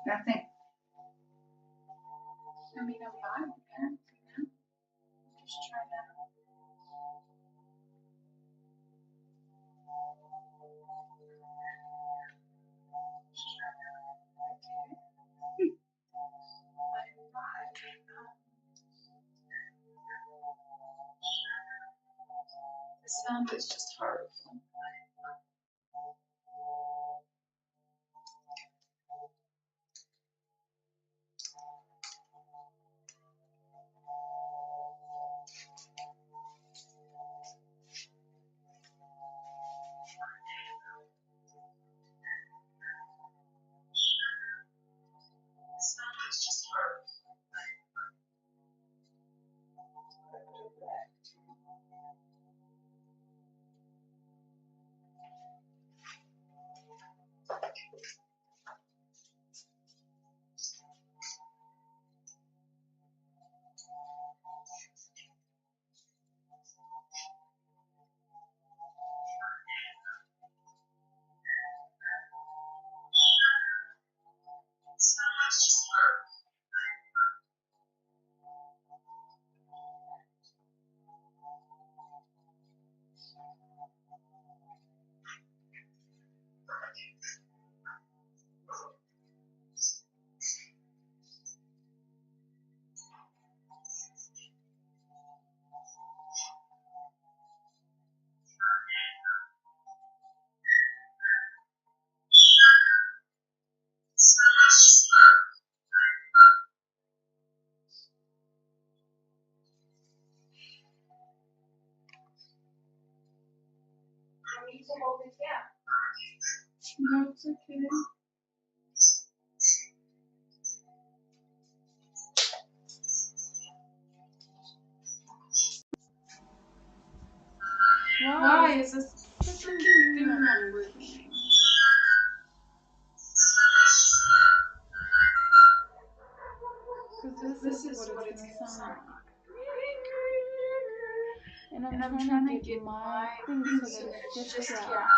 Nothing. I mean, I'm not preparing for now. I'm just trying to. The sound is just horrible. No, it's okay. Why is this freaking thing not working? Because this is what it's gonna sound like. And I'm trying to get my thing so that it's just yeah.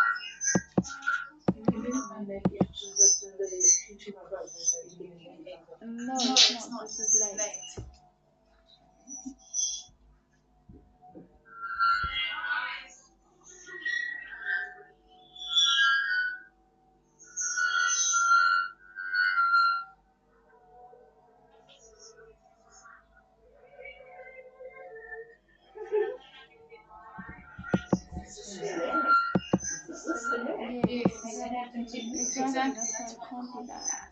No, it's not. This is late. Exactly. That's why I can't do that.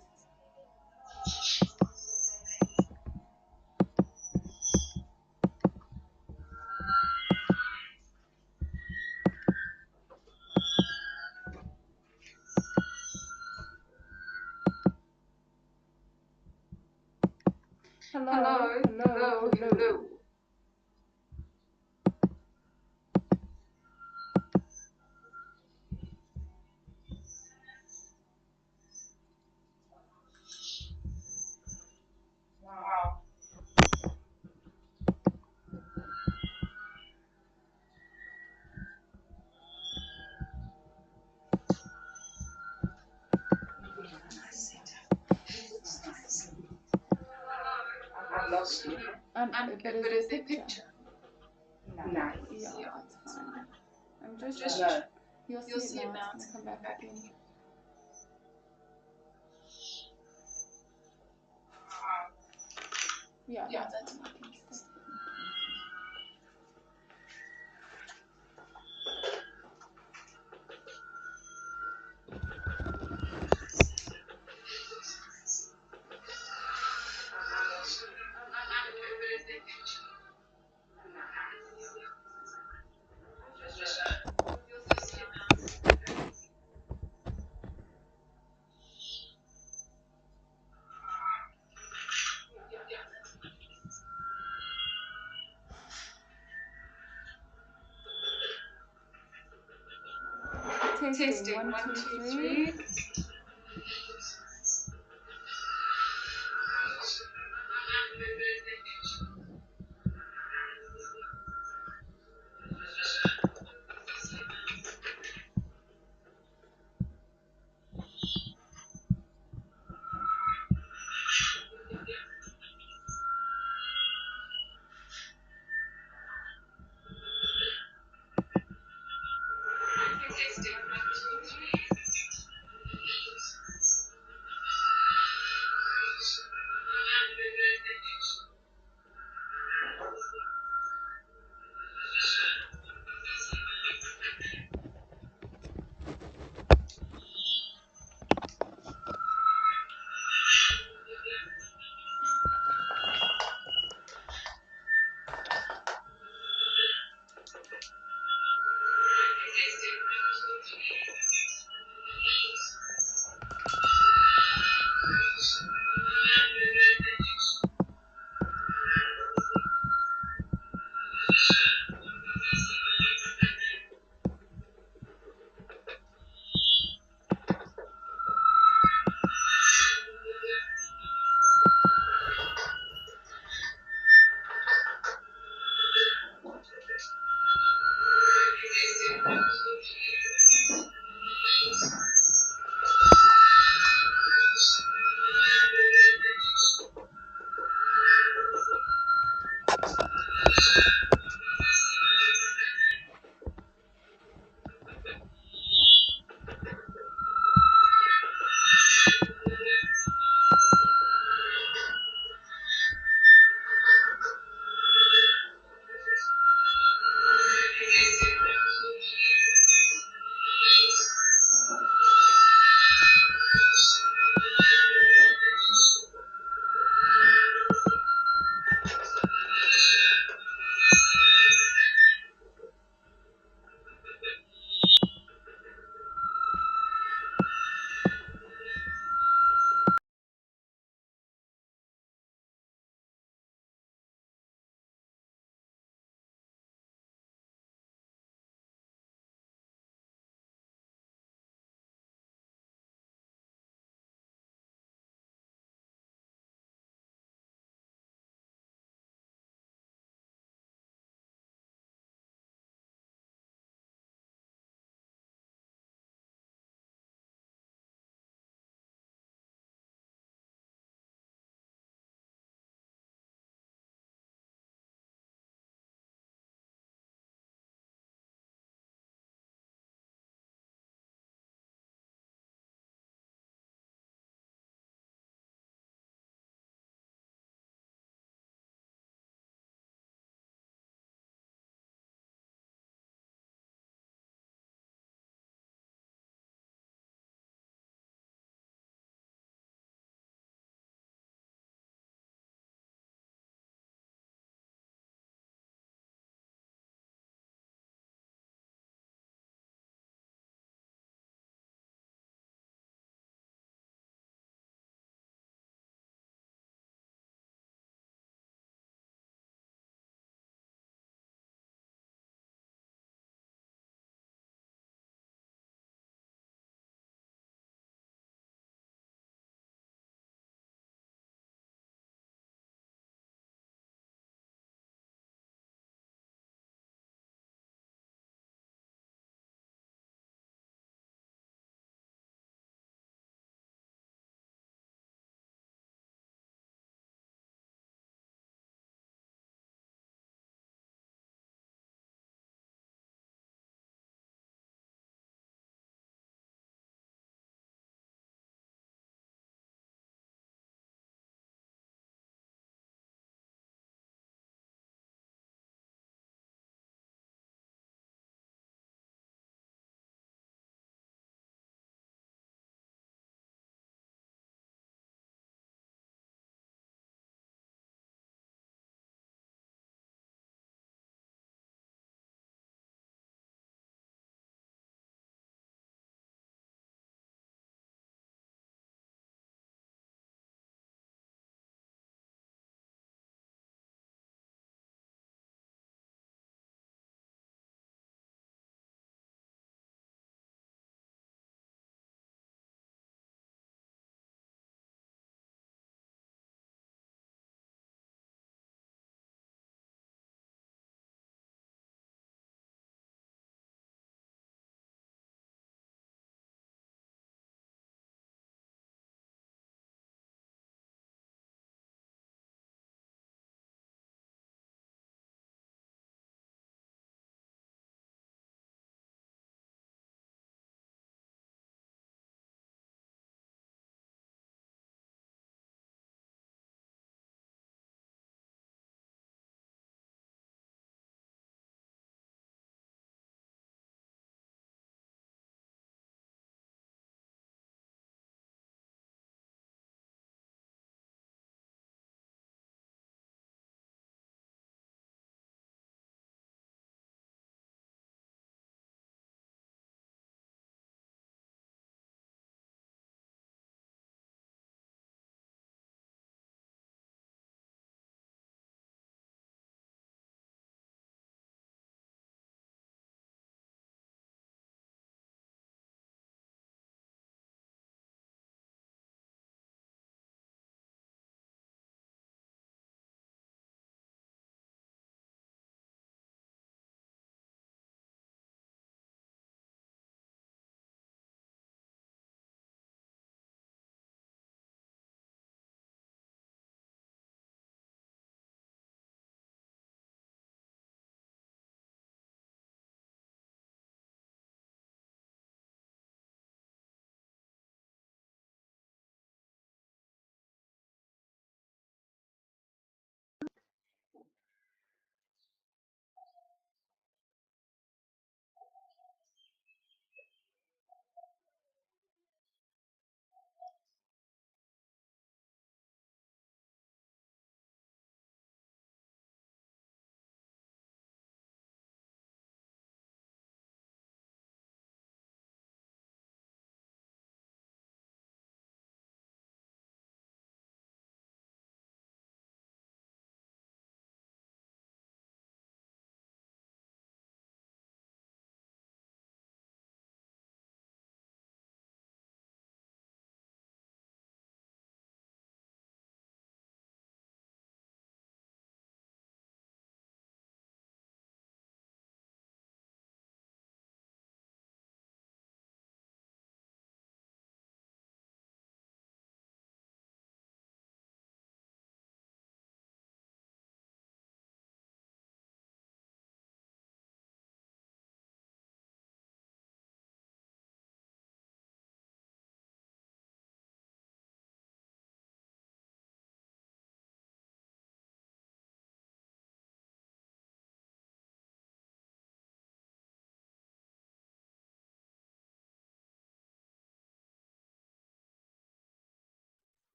Hello. Wow. I've lost you. But is there a picture? Nice. Yeah, that's fine. I'm just no. You'll see it now. It's gonna come back again. Yeah, that's fine. Testing. 1, 2, 3.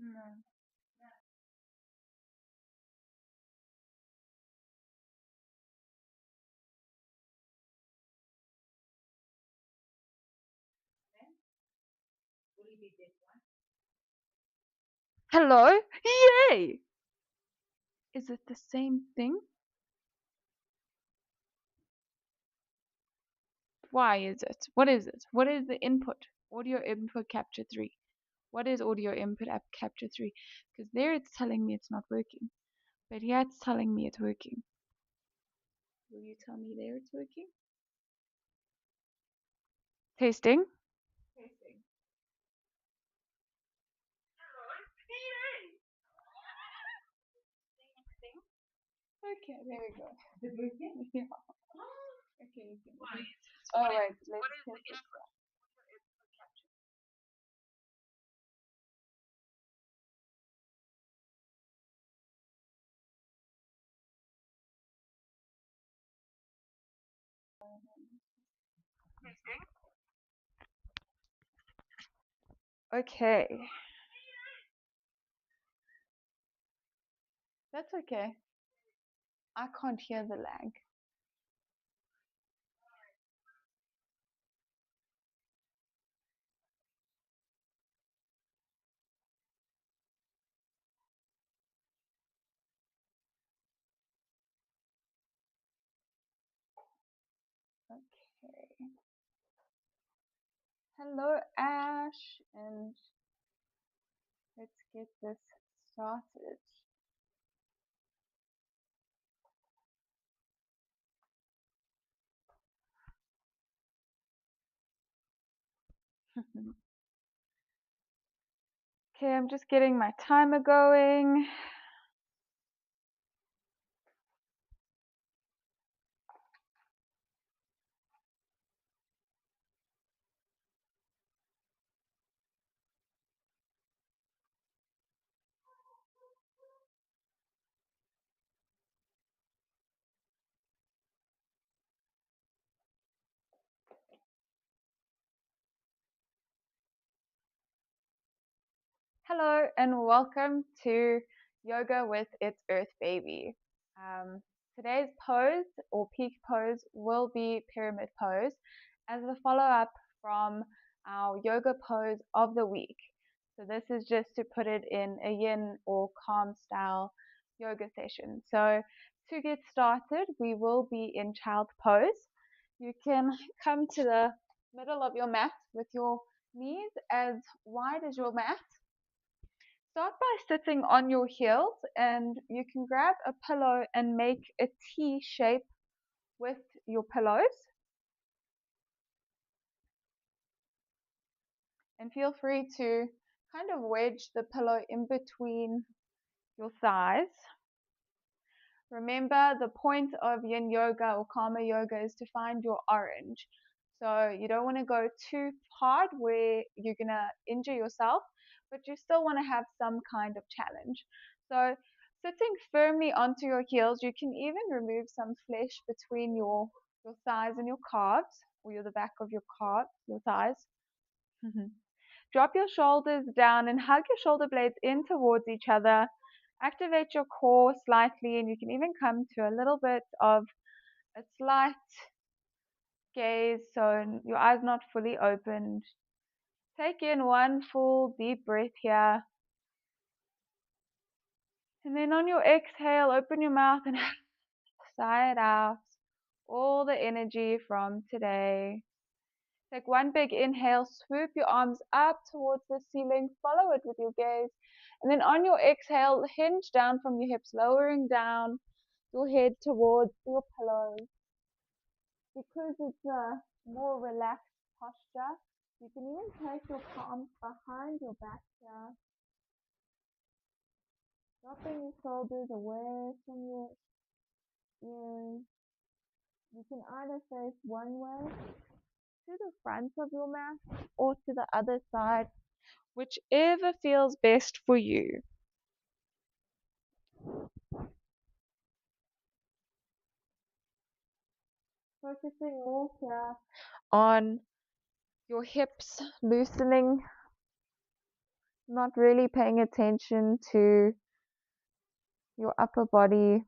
No. Hello? Yay! Is it the same thing? Why is it? What is it? What is the input? Audio input capture 3. What is audio input app capture 3? Because there it's telling me it's not working. But here it's telling me it's working. Will you tell me there it's working? Tasting. Tasting. Okay, there we go. Is it working? Yeah. Okay, you can. Why? Oh, wait, let's test it. Okay. That's okay. I can't hear the lag. Okay. Hello, Ash, and let's get this started. Okay, I'm just getting my timer going. Hello and welcome to Yoga with Its Earth Baby. Today's pose or peak pose will be pyramid pose as a follow-up from our yoga pose of the week. So this is just to put it in a yin or calm style yoga session. So to get started, we will be in child pose. You can come to the middle of your mat with your knees as wide as your mat. Start by sitting on your heels, and you can grab a pillow and make a T shape with your pillows. And feel free to kind of wedge the pillow in between your thighs. Remember, the point of Yin Yoga or Karma Yoga is to find your orange. So you don't want to go too hard where you're going to injure yourself, but you still want to have some kind of challenge. So sitting firmly onto your heels, you can even remove some flesh between your thighs and your calves, or the back of your calves, your thighs. Drop your shoulders down and hug your shoulder blades in towards each other. Activate your core slightly, and you can even come to a little bit of a slight gaze, so your eyes not fully opened. Take in one full deep breath here. And then on your exhale, open your mouth and sigh it out. All the energy from today. Take one big inhale, swoop your arms up towards the ceiling, follow it with your gaze. And then on your exhale, hinge down from your hips, lowering down your head towards your pillows. Because it's a more relaxed posture, you can even place your palms behind your back here, dropping your shoulders away from your ears. You can either face one way to the front of your mat or to the other side, whichever feels best for you. Focusing more here on your hips loosening not really paying attention to your upper body,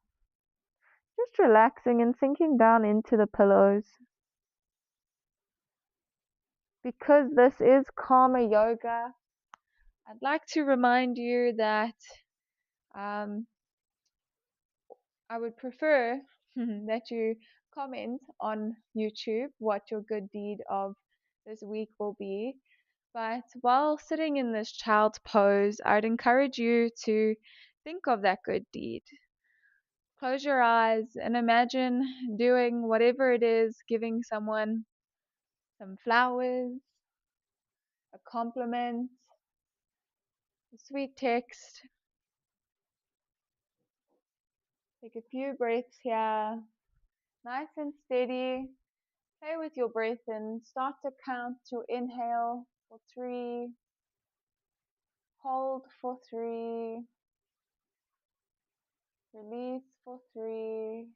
just relaxing and sinking down into the pillows. Because this is karma yoga, I'd like to remind you that um, I would prefer that you comment on YouTube what your good deed of this week will be. But while sitting in this child's pose, I'd encourage you to think of that good deed. Close your eyes and imagine doing whatever it is, giving someone some flowers, a compliment, a sweet text. Take a few breaths here, nice and steady. Play with your breath and start to count your inhale for 3, hold for 3, release for 3,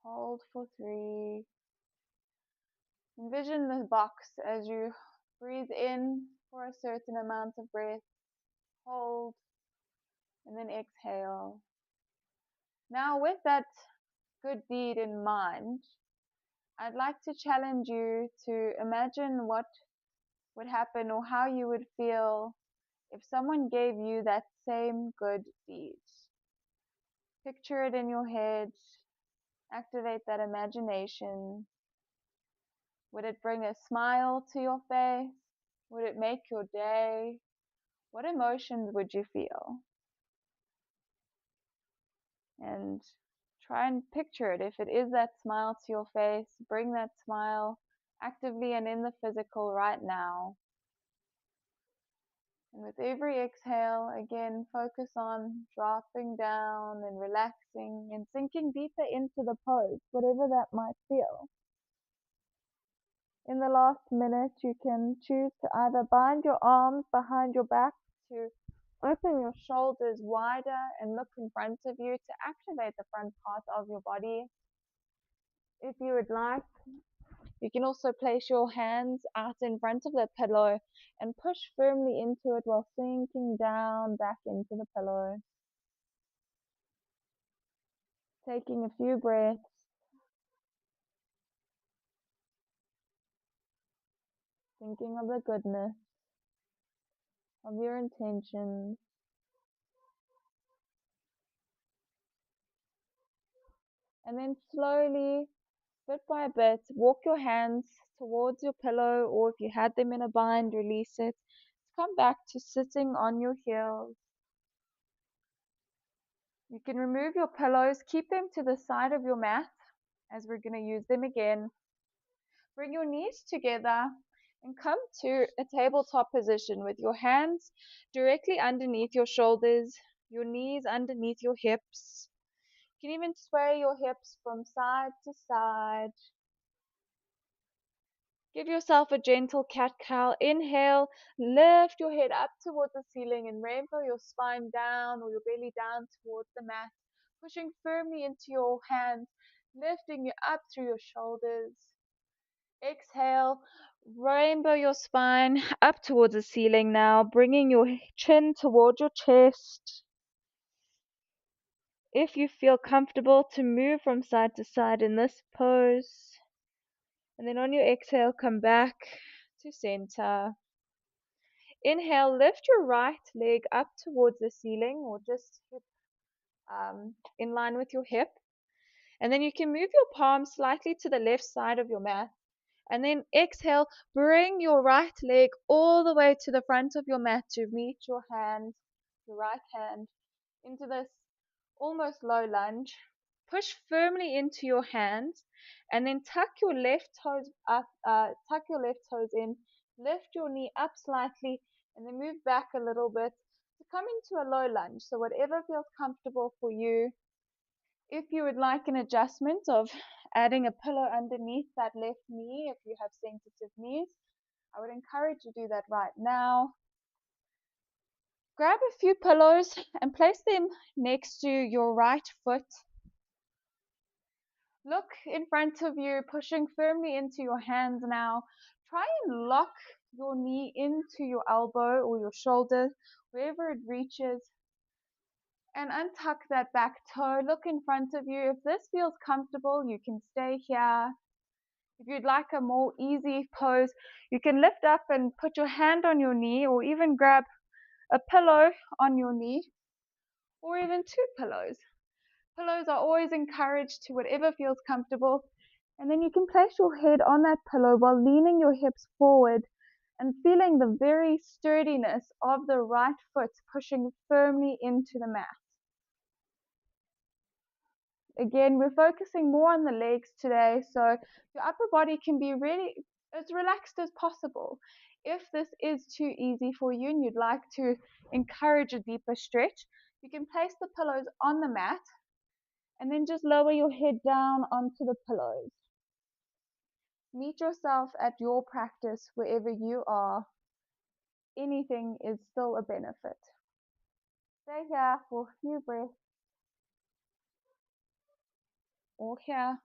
hold for 3. Envision the box as you breathe in for a certain amount of breath, hold, and then exhale. Now, with that good deed in mind, I'd like to challenge you to imagine what would happen or how you would feel if someone gave you that same good deed. Picture it in your head, activate that imagination. Would it bring a smile to your face? Would it make your day? What emotions would you feel? And try and picture it. If it is that smile to your face, bring that smile actively and in the physical right now. And with every exhale, again, focus on dropping down and relaxing and sinking deeper into the pose, whatever that might feel. In the last minute, you can choose to either bind your arms behind your back to open your shoulders wider and look in front of you to activate the front part of your body. If you would like, you can also place your hands out in front of the pillow and push firmly into it while sinking down back into the pillow. Taking a few breaths, thinking of the goodness of your intentions, and then slowly, bit by bit, walk your hands towards your pillow, or if you had them in a bind, release it. Come back to sitting on your heels. You can remove your pillows, keep them to the side of your mat as we're going to use them again. Bring your knees together and come to a tabletop position with your hands directly underneath your shoulders, your knees underneath your hips. You can even sway your hips from side to side. Give yourself a gentle cat-cow. Inhale, lift your head up towards the ceiling and rainbow your spine down or your belly down towards the mat, pushing firmly into your hands, lifting you up through your shoulders. Exhale, rainbow your spine up towards the ceiling now, bringing your chin towards your chest. If you feel comfortable to move from side to side in this pose, and then on your exhale, come back to center. Inhale, lift your right leg up towards the ceiling or just in line with your hip. And then you can move your palms slightly to the left side of your mat. And then exhale, bring your right leg all the way to the front of your mat to meet your hand, your right hand, into this almost low lunge. Push firmly into your hands and then tuck your left toes up, tuck your left toes in, lift your knee up slightly and then move back a little bit to come into a low lunge. So whatever feels comfortable for you. If you would like an adjustment of adding a pillow underneath that left knee, if you have sensitive knees, I would encourage you to do that right now. Grab a few pillows and place them next to your right foot. Look in front of you, pushing firmly into your hands now. Try and lock your knee into your elbow or your shoulder, wherever it reaches, and untuck that back toe. Look in front of you. If this feels comfortable, you can stay here. If you'd like a more easy pose, you can lift up and put your hand on your knee, or even grab a pillow on your knee, or even two pillows. Pillows are always encouraged to whatever feels comfortable. And then you can place your head on that pillow while leaning your hips forward and feeling the very sturdiness of the right foot pushing firmly into the mat. Again, we're focusing more on the legs today, so your upper body can be really as relaxed as possible. If this is too easy for you and you'd like to encourage a deeper stretch, you can place the pillows on the mat and then just lower your head down onto the pillows. Meet yourself at your practice wherever you are. Anything is still a benefit. Stay here for a few breaths, or here.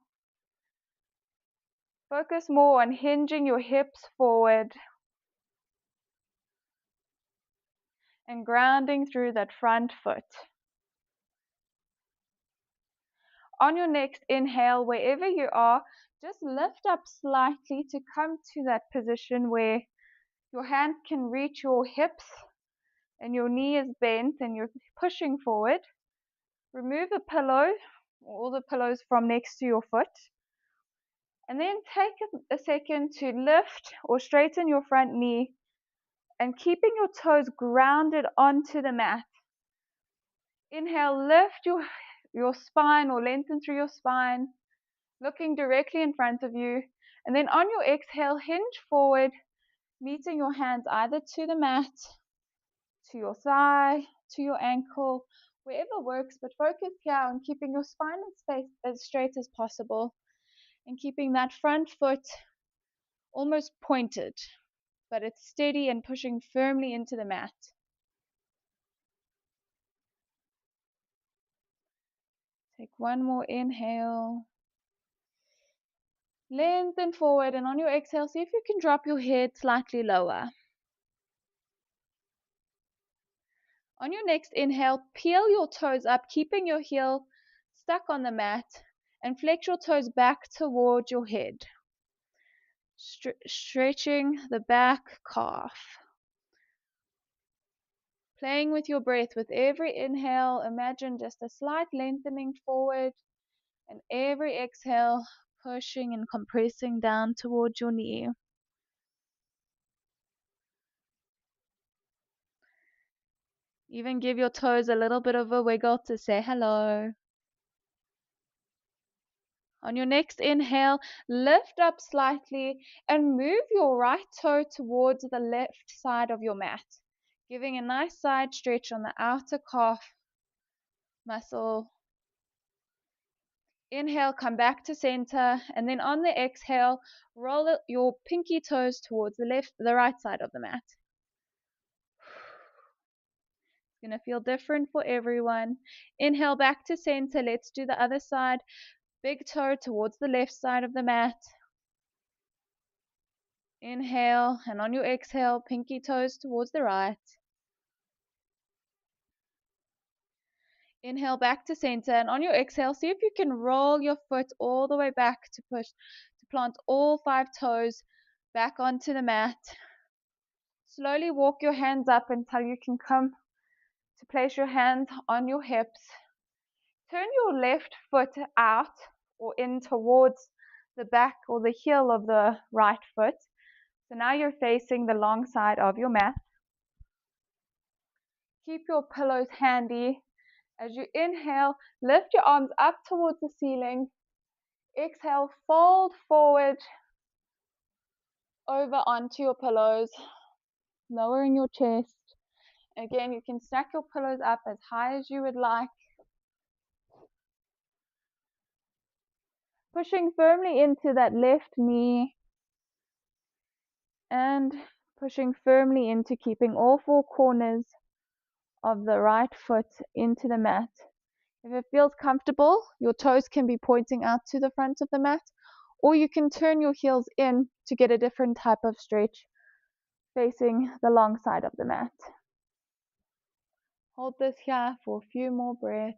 Focus more on hinging your hips forward and grounding through that front foot. On your next inhale, wherever you are, just lift up slightly to come to that position where your hand can reach your hips and your knee is bent and you're pushing forward. Remove a pillow or all the pillows from next to your foot. And then take a second to lift or straighten your front knee and keeping your toes grounded onto the mat. Inhale, lift your spine or lengthen through your spine, looking directly in front of you. And then on your exhale, hinge forward, meeting your hands either to the mat, to your thigh, to your ankle, wherever works, but focus here on keeping your spine and space as straight as possible and keeping that front foot almost pointed, but it's steady and pushing firmly into the mat. Take one more inhale. Lengthen forward, and on your exhale, see if you can drop your head slightly lower. On your next inhale, peel your toes up, keeping your heel stuck on the mat, and flex your toes back toward your head, stretching the back calf. Playing with your breath. With every inhale, imagine just a slight lengthening forward, and every exhale, pushing and compressing down towards your knee. Even give your toes a little bit of a wiggle to say hello. On your next inhale, lift up slightly and move your right toe towards the left side of your mat, giving a nice side stretch on the outer calf muscle. Inhale, come back to center, and then on the exhale, roll your pinky toes towards the right side of the mat. It's going to feel different for everyone. Inhale back to center. Let's do the other side. Big toe towards the left side of the mat. Inhale, and on your exhale, pinky toes towards the right. Inhale back to center, and on your exhale, see if you can roll your foot all the way back to plant all 5 toes back onto the mat. Slowly walk your hands up until you can come to place your hands on your hips. Turn your left foot out or in towards the back or the heel of the right foot. So now you're facing the long side of your mat. Keep your pillows handy. As you inhale, lift your arms up towards the ceiling. Exhale, fold forward over onto your pillows, lowering your chest. Again, you can stack your pillows up as high as you would like. Pushing firmly into that left knee and pushing firmly into keeping all 4 corners of the right foot into the mat. If it feels comfortable, your toes can be pointing out to the front of the mat, or you can turn your heels in to get a different type of stretch. facing the long side of the mat. Hold this here for a few more breaths.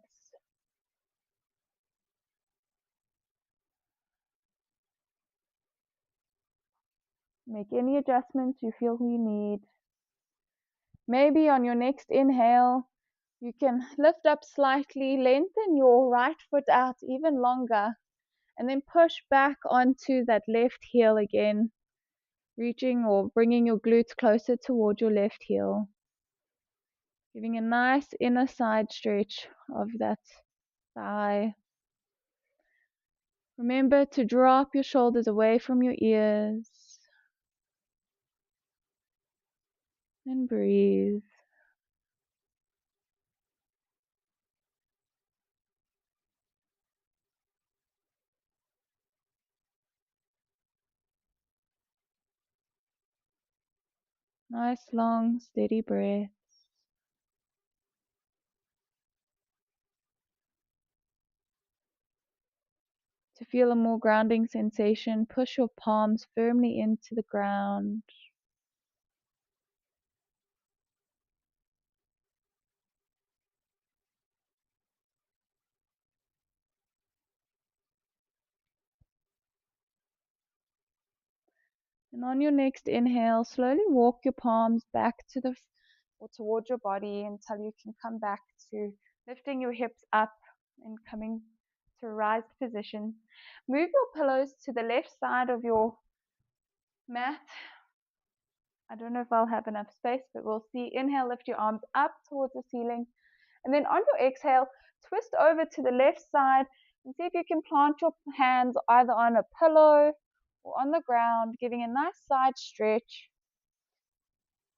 Make any adjustments you feel you need. Maybe on your next inhale, you can lift up slightly, lengthen your right foot out even longer, and then push back onto that left heel again, reaching or bringing your glutes closer toward your left heel, giving a nice inner side stretch of that thigh. Remember to drop your shoulders away from your ears and breathe. Nice, long, steady breath. To feel a more grounding sensation, push your palms firmly into the ground. And on your next inhale, slowly walk your palms back to or towards your body until you can come back to lifting your hips up and coming to a raised position. Move your pillows to the left side of your mat. I don't know if I'll have enough space, but we'll see. Inhale, lift your arms up towards the ceiling. And then on your exhale, twist over to the left side and see if you can plant your hands either on a pillow or on the ground, giving a nice side stretch.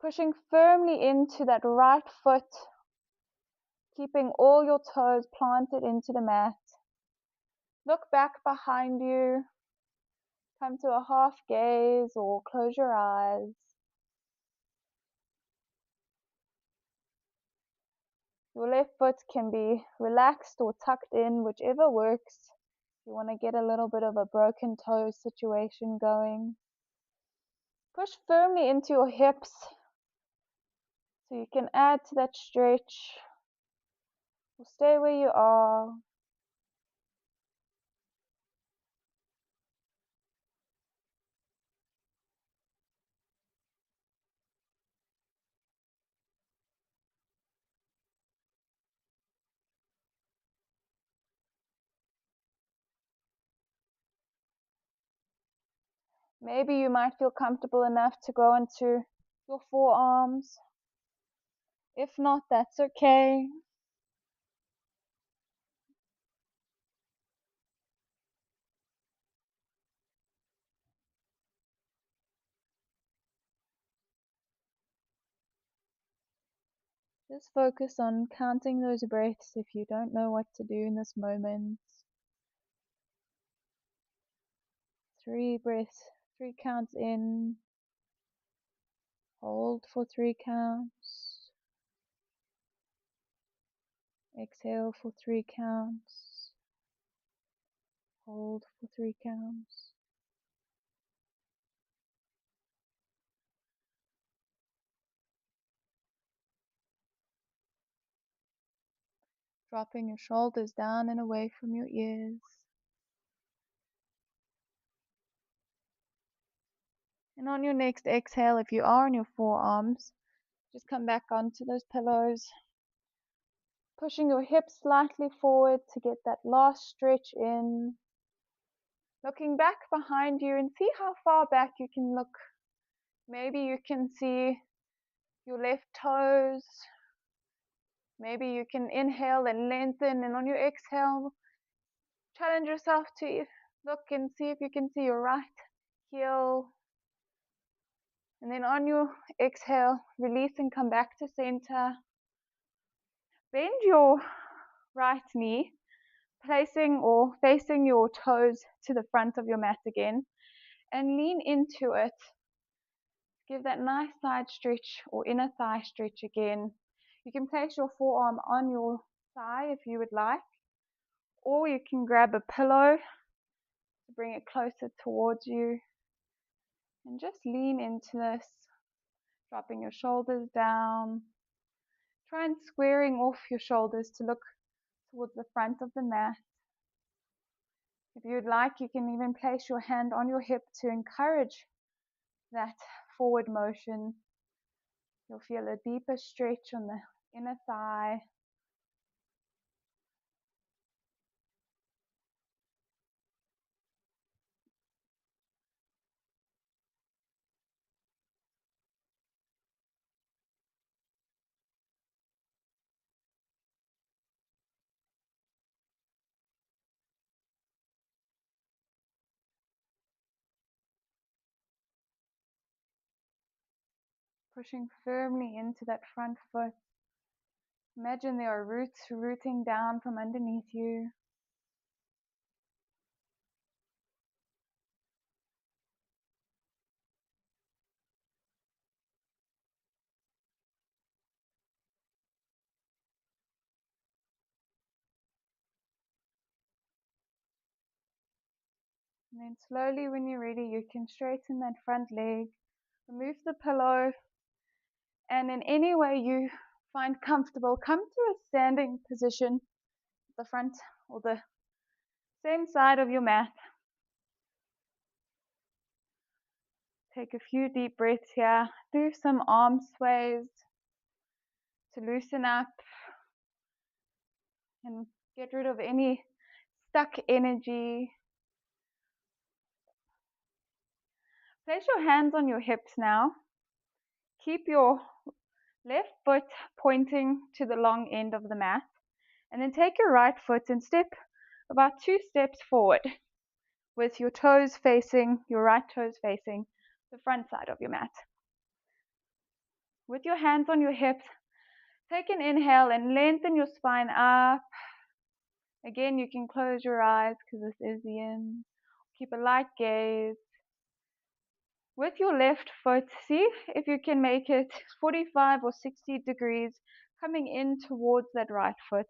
Pushing firmly into that right foot, keeping all your toes planted into the mat. Look back behind you. Come to a half gaze or close your eyes. Your left foot can be relaxed or tucked in, whichever works. If you want to get a little bit of a broken toe situation going. Push firmly into your hips so you can add to that stretch. Or stay where you are. Maybe you might feel comfortable enough to go into your forearms. If not, that's okay. Just focus on counting those breaths if you don't know what to do in this moment. 3 breaths, 3 counts in. Hold for 3 counts. Exhale for 3 counts. Hold for 3 counts. Dropping your shoulders down and away from your ears. And on your next exhale, if you are on your forearms, just come back onto those pillows. Pushing your hips slightly forward to get that last stretch in. Looking back behind you and see how far back you can look. Maybe you can see your left toes. Maybe you can inhale and lengthen, and on your exhale, challenge yourself to look and see if you can see your right heel. And then on your exhale, release and come back to center. Bend your right knee, placing or facing your toes to the front of your mat again, and lean into it. Give that nice side stretch or inner thigh stretch again. You can place your forearm on your thigh if you would like, or you can grab a pillow to bring it closer towards you and just lean into this. Dropping your shoulders down. Try and squaring off your shoulders to look towards the front of the mat. If you'd like, you can even place your hand on your hip to encourage that forward motion. You'll feel a deeper stretch on the inner thigh. Pushing firmly into that front foot. Imagine there are roots rooting down from underneath you. And then slowly, when you're ready, you can straighten that front leg, remove the pillow, and in any way you find comfortable, come to a standing position at the front or the same side of your mat. Take a few deep breaths here. Do some arm sways to loosen up and get rid of any stuck energy. Place your hands on your hips now. Keep your left foot pointing to the long end of the mat. And then take your right foot and step about 2 steps forward with your toes facing, your right toes facing the front side of your mat. With your hands on your hips, take an inhale and lengthen your spine up. Again, you can close your eyes because this is the yin. Keep a light gaze. With your left foot, see if you can make it 45 or 60 degrees coming in towards that right foot.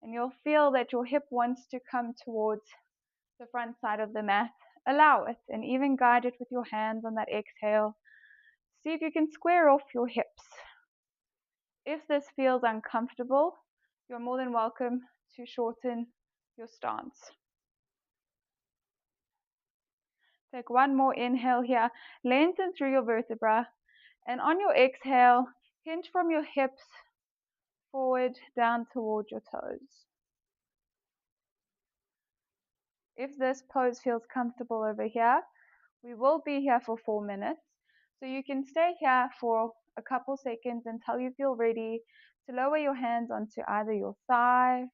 And you'll feel that your hip wants to come towards the front side of the mat. Allow it and even guide it with your hands on that exhale. See if you can square off your hips. If this feels uncomfortable, you're more than welcome to shorten your stance. Take one more inhale here. Lengthen through your vertebra. And on your exhale, hinge from your hips forward down towards your toes. If this pose feels comfortable over here, we will be here for 4 minutes. So you can stay here for a couple seconds until you feel ready to lower your hands onto either your thigh,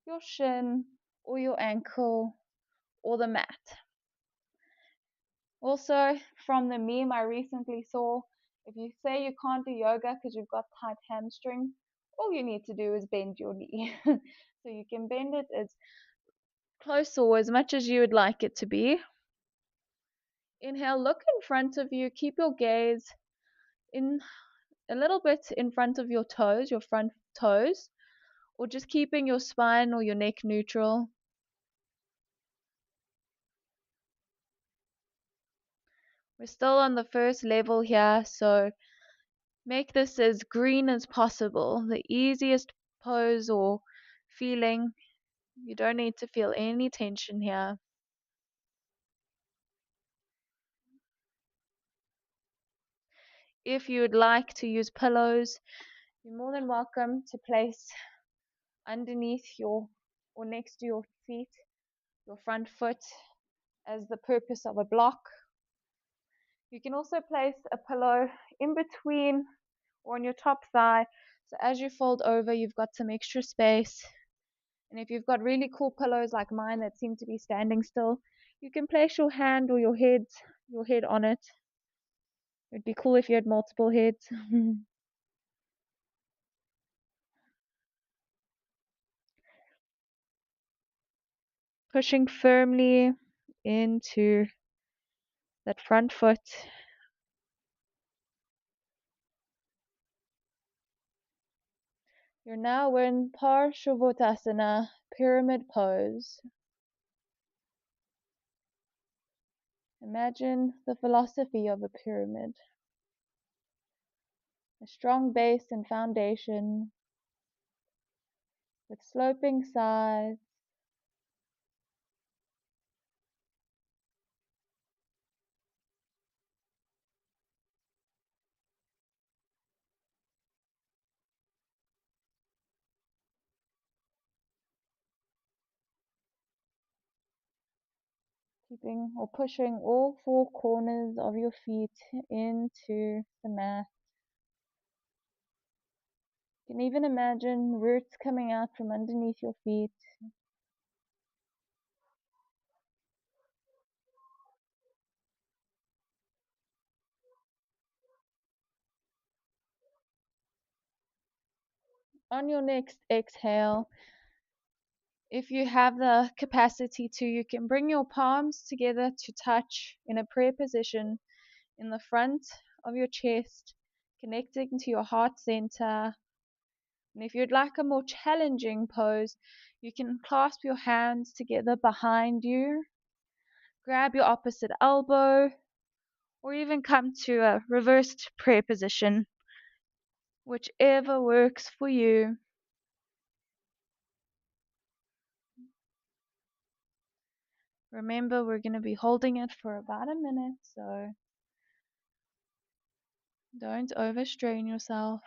your shin, or your ankle, or the mat. Also, from the meme I recently saw, if you say you can't do yoga because you've got tight hamstring, all you need to do is bend your knee. So you can bend it as close or as much as you would like it to be. Inhale, look in front of you, keep your gaze in a little bit in front of your toes, your front toes, or just keeping your spine or your neck neutral. We're still on the first level here, so make this as green as possible, the easiest pose or feeling. You don't need to feel any tension here. If you would like to use pillows, you're more than welcome to place underneath your or next to your feet, your front foot, as the purpose of a block. You can also place a pillow in between or on your top thigh. So as you fold over, you've got some extra space. And if you've got really cool pillows like mine that seem to be standing still, you can place your hand or your head on it. It'd be cool if you had multiple heads. Pushing firmly into that front foot. You're now in Parshavottasana, pyramid pose. Imagine the philosophy of a pyramid. A strong base and foundation with sloping sides, keeping or pushing all four corners of your feet into the mat. You can even imagine roots coming out from underneath your feet. On your next exhale, if you have the capacity to, you can bring your palms together to touch in a prayer position in the front of your chest, connecting to your heart center. And if you'd like a more challenging pose, you can clasp your hands together behind you, grab your opposite elbow, or even come to a reversed prayer position, whichever works for you. Remember, we're going to be holding it for about a minute, so don't overstrain yourself.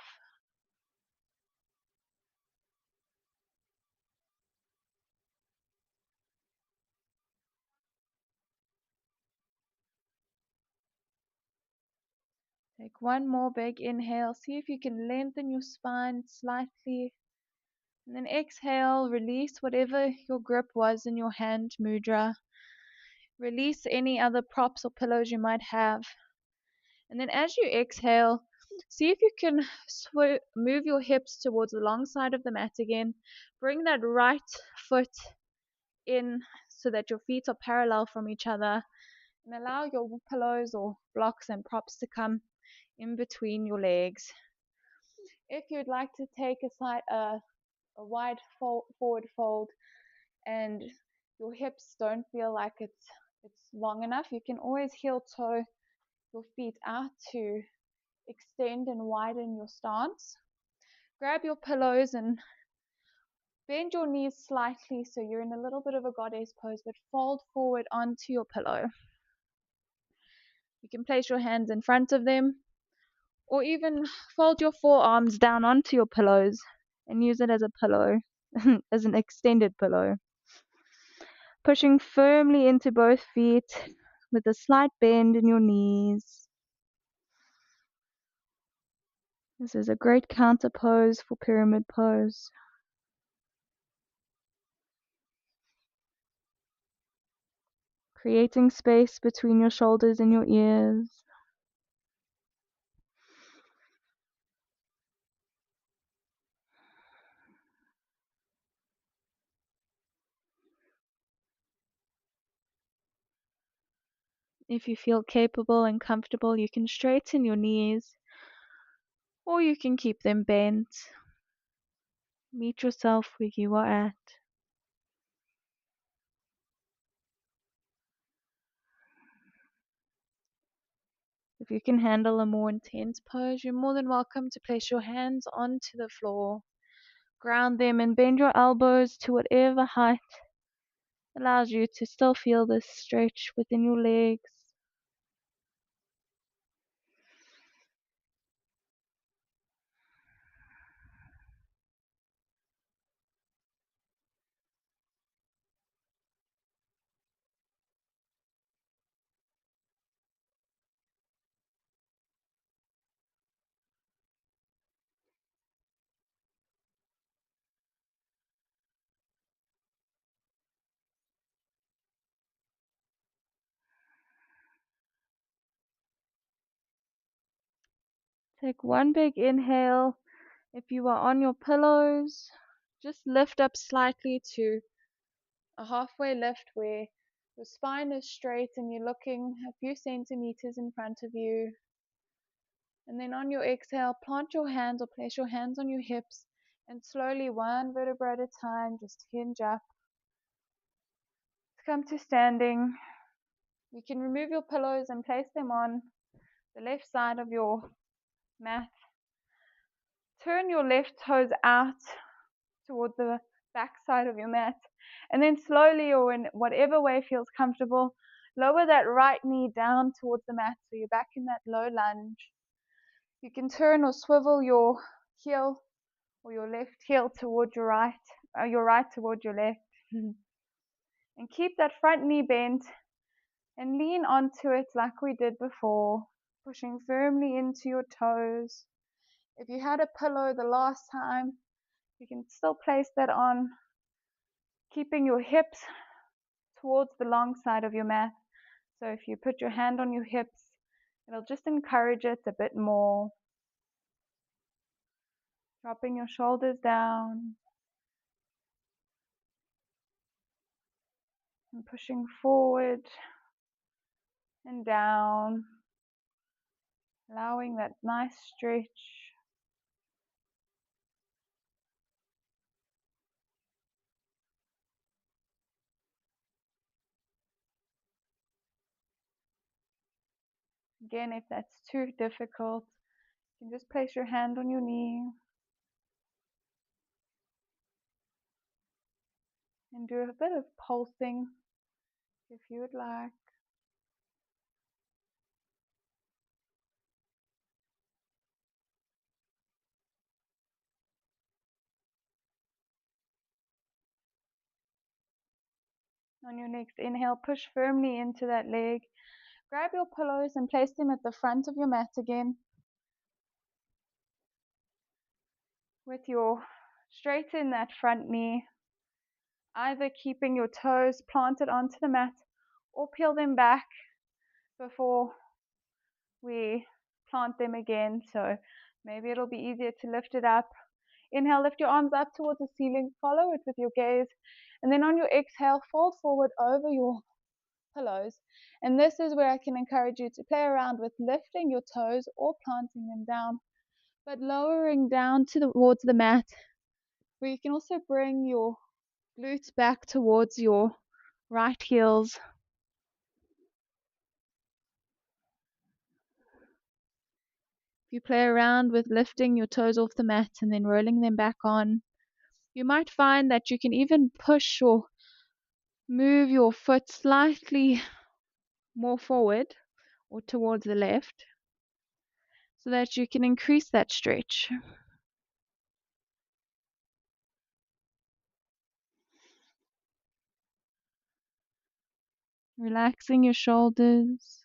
Take one more big inhale. See if you can lengthen your spine slightly. And then exhale, release whatever your grip was in your hand mudra. Release any other props or pillows you might have. And then as you exhale, see if you can move your hips towards the long side of the mat again. Bring that right foot in so that your feet are parallel from each other. And allow your pillows or blocks and props to come in between your legs. If you'd like to take a wide forward fold and your hips don't feel like it's long enough, you can always heel toe your feet out to extend and widen your stance. Grab your pillows and bend your knees slightly so you're in a little bit of a goddess pose, but fold forward onto your pillow. You can place your hands in front of them, or even fold your forearms down onto your pillows and use it as a pillow, as an extended pillow. Pushing firmly into both feet with a slight bend in your knees. This is a great counter pose for pyramid pose. Creating space between your shoulders and your ears. If you feel capable and comfortable, you can straighten your knees, or you can keep them bent. Meet yourself where you are at. If you can handle a more intense pose, you're more than welcome to place your hands onto the floor. Ground them and bend your elbows to whatever height allows you to still feel this stretch within your legs. Take one big inhale. If you are on your pillows, just lift up slightly to a halfway lift where your spine is straight and you're looking a few centimeters in front of you. And then on your exhale, plant your hands or place your hands on your hips and slowly, one vertebra at a time, just hinge up. Come to standing. You can remove your pillows and place them on the left side of your mat. Turn your left toes out toward the back side of your mat, and then slowly, or in whatever way feels comfortable, lower that right knee down towards the mat so you're back in that low lunge. You can turn or swivel your heel or your left heel toward your right toward your left. And keep that front knee bent and lean onto it like we did before, pushing firmly into your toes. If you had a pillow the last time, you can still place that on, keeping your hips towards the long side of your mat. So if you put your hand on your hips, it'll just encourage it a bit more. Dropping your shoulders down and pushing forward and down, allowing that nice stretch. Again, if that's too difficult, you can just place your hand on your knee and do a bit of pulsing if you would like. On your next inhale, push firmly into that leg. Grab your pillows and place them at the front of your mat again. With your straighten that front knee, either keeping your toes planted onto the mat or peel them back before we plant them again. So maybe it'll be easier to lift it up. Inhale, lift your arms up towards the ceiling, follow it with your gaze, and then on your exhale, fold forward over your pillows. And this is where I can encourage you to play around with lifting your toes or planting them down, but lowering down towards the mat, where you can also bring your glutes back towards your right heels. If you play around with lifting your toes off the mat and then rolling them back on, you might find that you can even push or move your foot slightly more forward or towards the left so that you can increase that stretch. Relaxing your shoulders.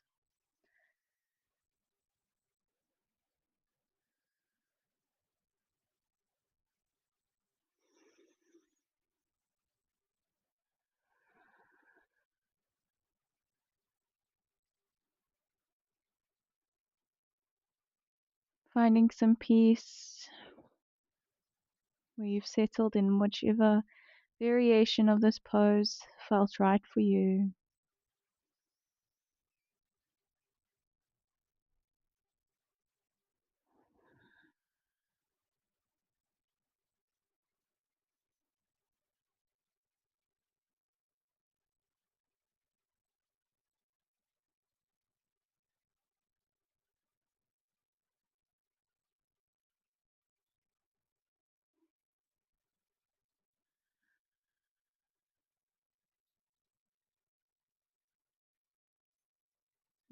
Finding some peace where you've settled in whichever variation of this pose felt right for you.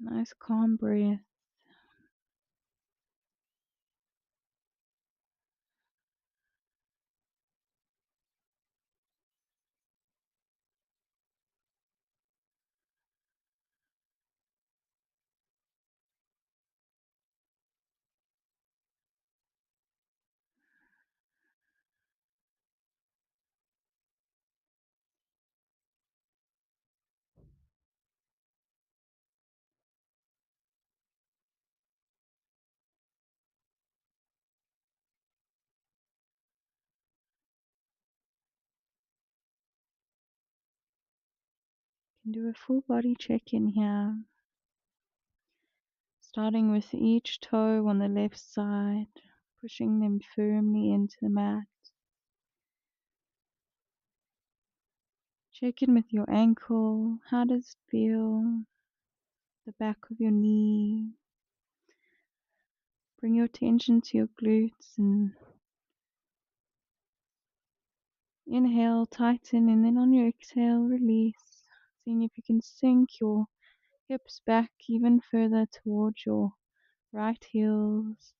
Nice calm breath. You can do a full body check-in here, starting with each toe on the left side, pushing them firmly into the mat. Check in with your ankle. How does it feel? The back of your knee. Bring your attention to your glutes and Inhale, tighten, and then on your exhale, release. Seeing if you can sink your hips back even further towards your right heels.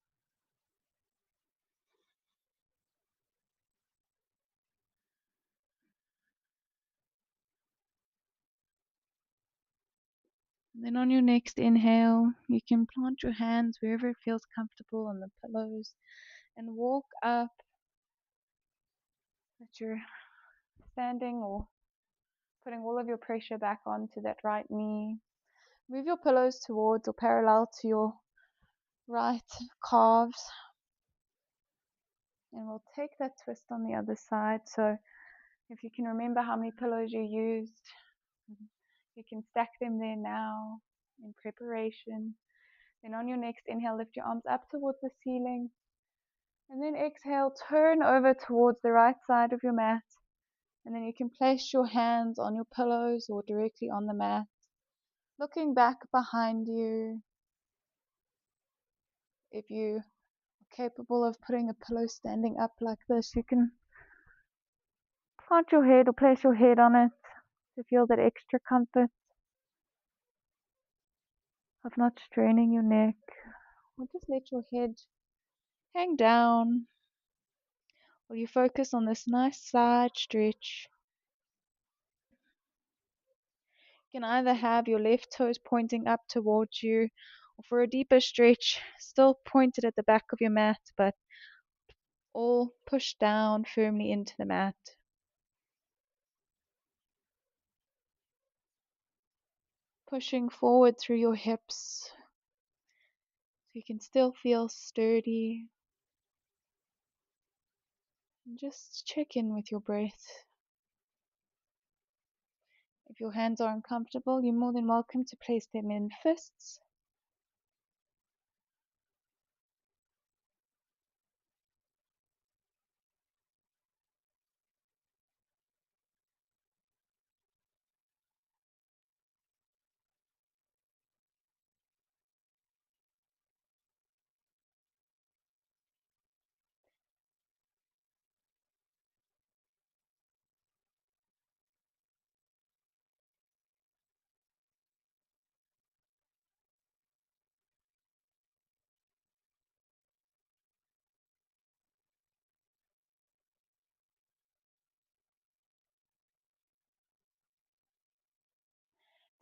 And then on your next inhale, you can plant your hands wherever it feels comfortable on the pillows and walk up that you're standing or putting all of your pressure back onto that right knee. Move your pillows towards or parallel to your right calves. And we'll take that twist on the other side. So if you can remember how many pillows you used, you can stack them there now in preparation. Then on your next inhale, lift your arms up towards the ceiling. And then exhale, turn over towards the right side of your mat. And then you can place your hands on your pillows or directly on the mat. Looking back behind you, if you are capable of putting a pillow standing up like this, you can plant your head or place your head on it to feel that extra comfort of not straining your neck. Or just let your head hang down while you focus on this nice side stretch. You can either have your left toes pointing up towards you, or for a deeper stretch, still pointed at the back of your mat, but all pushed down firmly into the mat. Pushing forward through your hips so you can still feel sturdy. And just check in with your breath. If your hands are uncomfortable, you're more than welcome to place them in fists.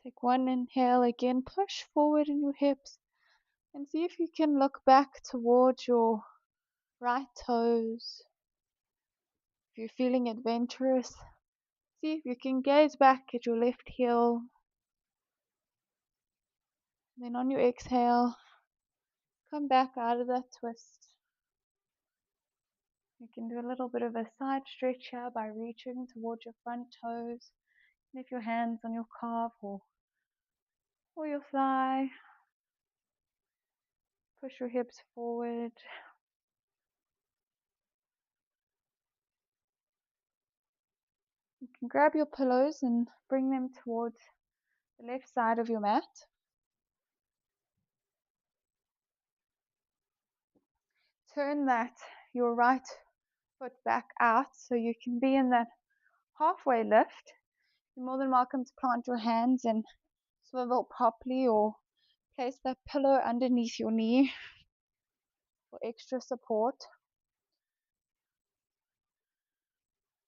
Take one inhale again, push forward in your hips and see if you can look back towards your right toes. If you're feeling adventurous, see if you can gaze back at your left heel. Then on your exhale, come back out of that twist. You can do a little bit of a side stretch here by reaching towards your front toes. Lift your hands on your calf or your thigh. Push your hips forward. You can grab your pillows and bring them towards the left side of your mat. Turn your right foot back out so you can be in that halfway lift. You're more than welcome to plant your hands and swivel properly or place that pillow underneath your knee for extra support.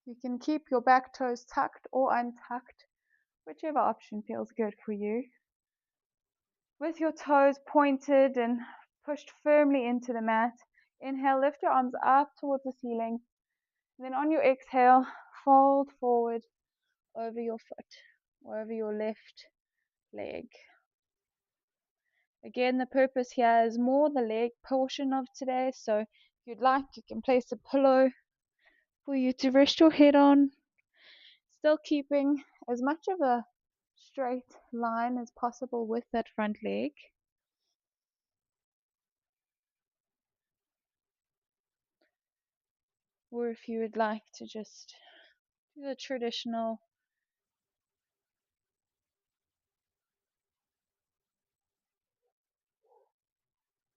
You can keep your back toes tucked or untucked, whichever option feels good for you. With your toes pointed and pushed firmly into the mat, inhale, lift your arms up towards the ceiling. Then on your exhale, fold forward over your foot or over your left leg. Again, the purpose here is more the leg portion of today. So if you'd like, you can place a pillow for you to rest your head on, still keeping as much of a straight line as possible with that front leg. Or if you would like to just do the traditional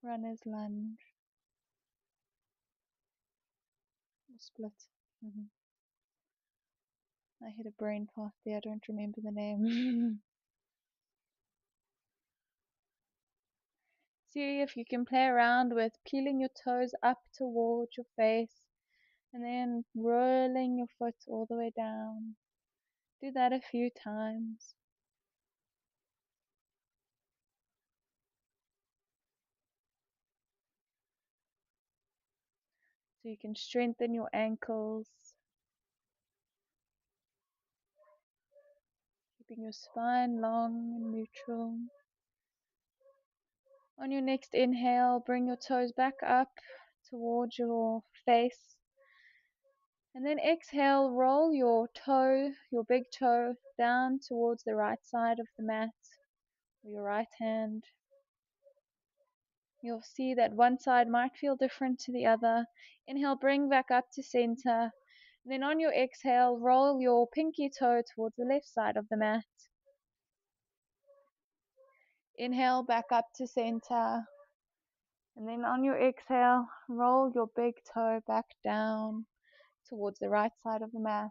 runner's lunge or split. I hit a brain fart there, I don't remember the name. See if you can play around with peeling your toes up towards your face and then rolling your foot all the way down. Do that a few times. So you can strengthen your ankles, keeping your spine long and neutral. On your next inhale, bring your toes back up towards your face. And then exhale, roll your toe, your big toe, down towards the right side of the mat or your right hand. You'll see that one side might feel different to the other. Inhale, bring back up to center. And then on your exhale, roll your pinky toe towards the left side of the mat. Inhale, back up to center. And then on your exhale, roll your big toe back down towards the right side of the mat.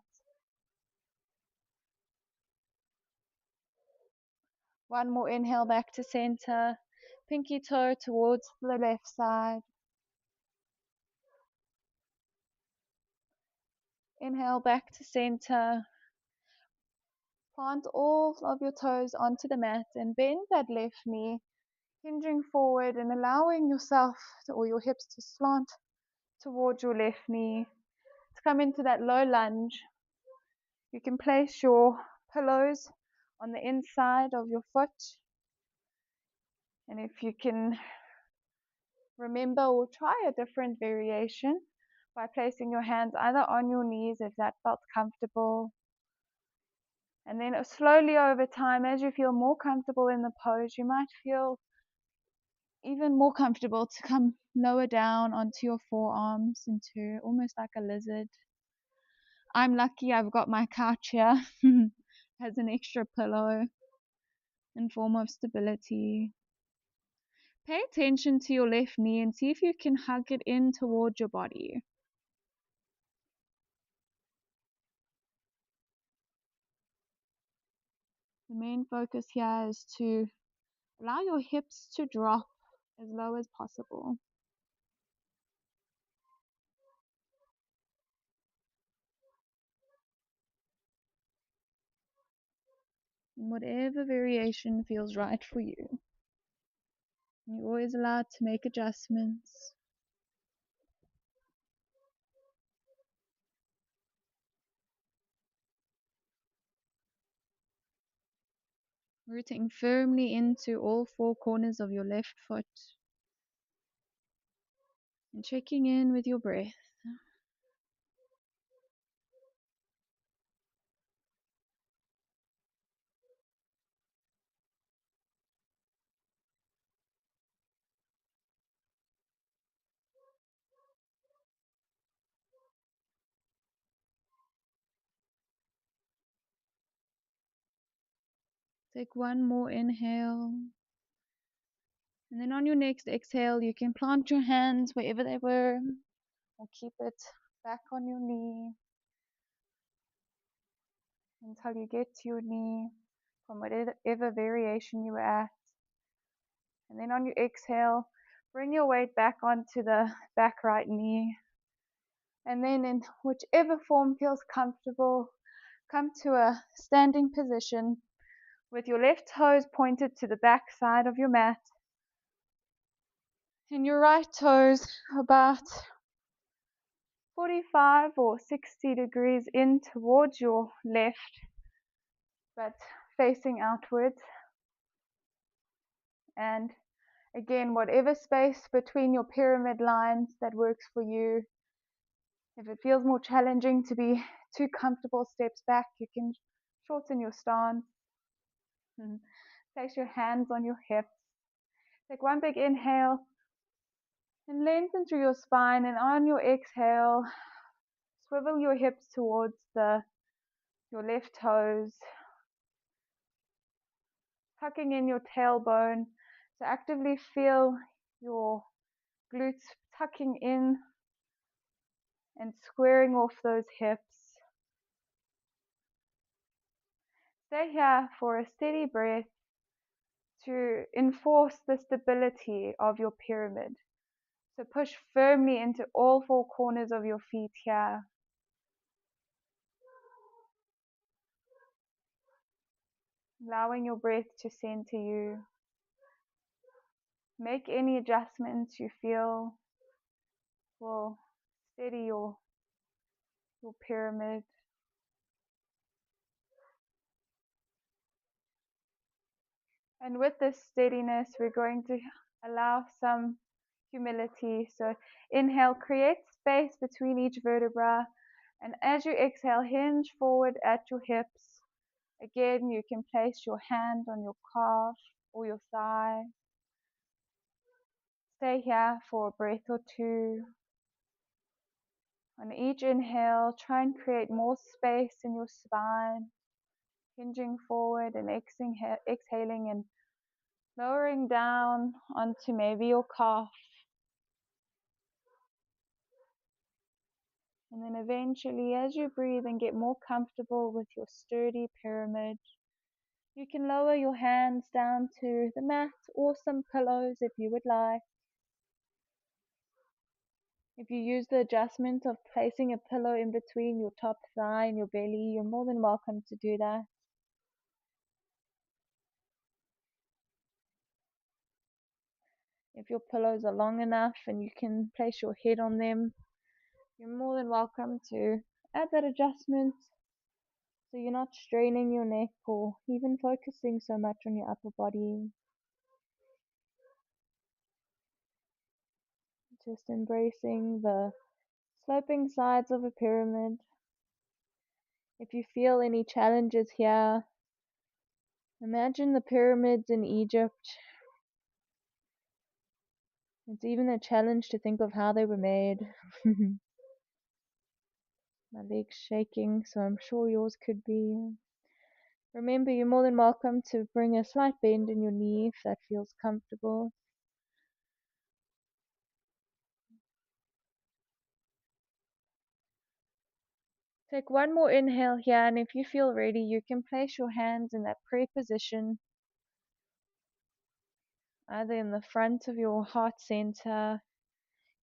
One more inhale back to center. Pinky toe towards the left side. Inhale back to center. Plant all of your toes onto the mat and bend that left knee, hinging forward and allowing yourself or your hips to slant towards your left knee. To come into that low lunge, you can place your pillows on the inside of your foot. And if you can remember or try a different variation by placing your hands either on your knees if that felt comfortable. And then slowly over time, as you feel more comfortable in the pose, you might feel even more comfortable to come lower down onto your forearms into almost like a lizard. I'm lucky I've got my couch here. Has an extra pillow in form of stability. Pay attention to your left knee and see if you can hug it in towards your body. The main focus here is to allow your hips to drop as low as possible. In whatever variation feels right for you. You're always allowed to make adjustments. Rooting firmly into all four corners of your left foot. And checking in with your breath. Take one more inhale. And then on your next exhale, you can plant your hands wherever they were, or keep it back on your knee until you get to your knee from whatever variation you were at. And then on your exhale, bring your weight back onto the back right knee. And then in whichever form feels comfortable, come to a standing position with your left toes pointed to the back side of your mat and your right toes about 45 or 60 degrees in towards your left, but facing outwards. And again, whatever space between your pyramid lines that works for you. If it feels more challenging to be 2 comfortable steps back, you can shorten your stance. Place your hands on your hips. Take one big inhale and lengthen through your spine, and on your exhale, swivel your hips towards your left toes, tucking in your tailbone. So actively feel your glutes tucking in and squaring off those hips. Stay here for a steady breath to enforce the stability of your pyramid. So push firmly into all four corners of your feet here. Allowing your breath to center you. Make any adjustments you feel will steady your pyramid. And with this steadiness, we're going to allow some humility. So inhale, create space between each vertebra. And as you exhale, hinge forward at your hips. Again, you can place your hand on your calf or your thigh. Stay here for a breath or two. On each inhale, try and create more space in your spine, hinging forward and exhaling and lowering down onto maybe your calf. And then eventually, as you breathe and get more comfortable with your sturdy pyramid, you can lower your hands down to the mat or some pillows if you would like. If you use the adjustment of placing a pillow in between your top thigh and your belly, you're more than welcome to do that. If your pillows are long enough and you can place your head on them, you're more than welcome to add that adjustment so you're not straining your neck or even focusing so much on your upper body. Just embracing the sloping sides of a pyramid. If you feel any challenges here, imagine the pyramids in Egypt. It's even a challenge to think of how they were made. My leg's shaking, so I'm sure yours could be. Remember, you're more than welcome to bring a slight bend in your knee if that feels comfortable. Take one more inhale here, and if you feel ready, you can place your hands in that prayer position, either in the front of your heart center.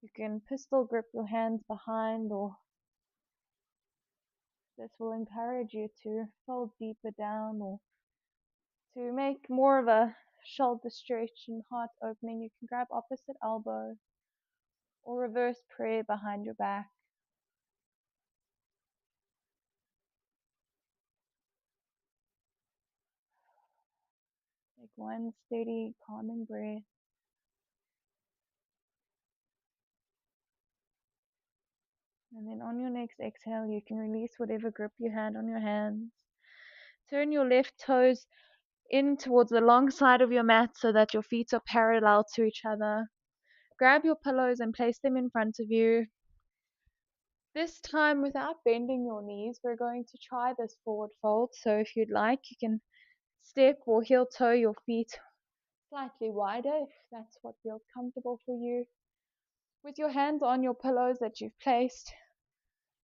You can pistol grip your hands behind, or this will encourage you to fold deeper down, or to make more of a shoulder stretch and heart opening. You can grab opposite elbow or reverse prayer behind your back. Take one steady, calming breath. And then on your next exhale, you can release whatever grip you had on your hands. Turn your left toes in towards the long side of your mat so that your feet are parallel to each other. Grab your pillows and place them in front of you. This time, without bending your knees, we're going to try this forward fold. So if you'd like, you can step or heel toe your feet slightly wider if that's what feels comfortable for you. With your hands on your pillows that you've placed,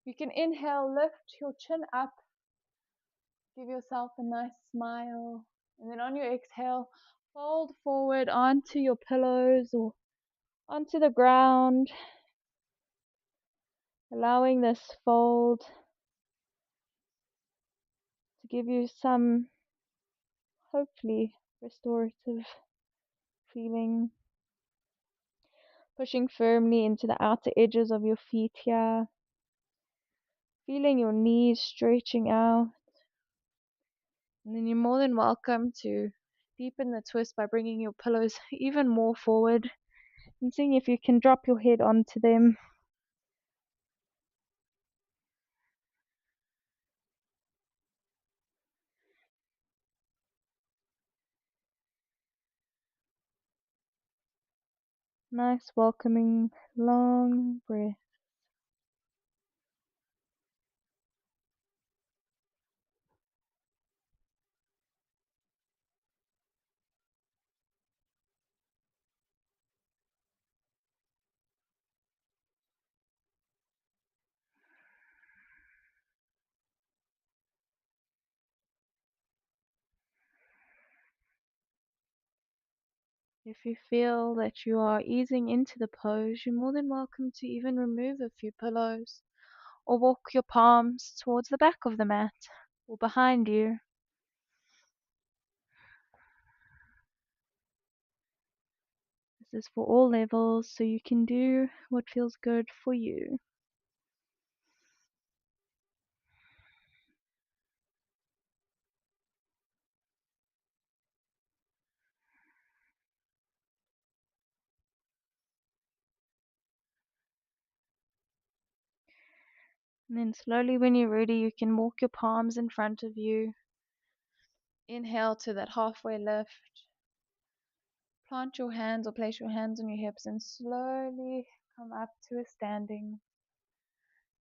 you can inhale, lift your chin up, give yourself a nice smile, and then on your exhale, fold forward onto your pillows or onto the ground, allowing this fold to give you some, hopefully, restorative feeling. Pushing firmly into the outer edges of your feet here, feeling your knees stretching out. And then you're more than welcome to deepen the twist by bringing your pillows even more forward and seeing if you can drop your head onto them. Nice, welcoming, long breath. If you feel that you are easing into the pose, you're more than welcome to even remove a few pillows or walk your palms towards the back of the mat or behind you. This is for all levels, so you can do what feels good for you. And then slowly, when you're ready, you can walk your palms in front of you. Inhale to that halfway lift. Plant your hands or place your hands on your hips and slowly come up to a standing.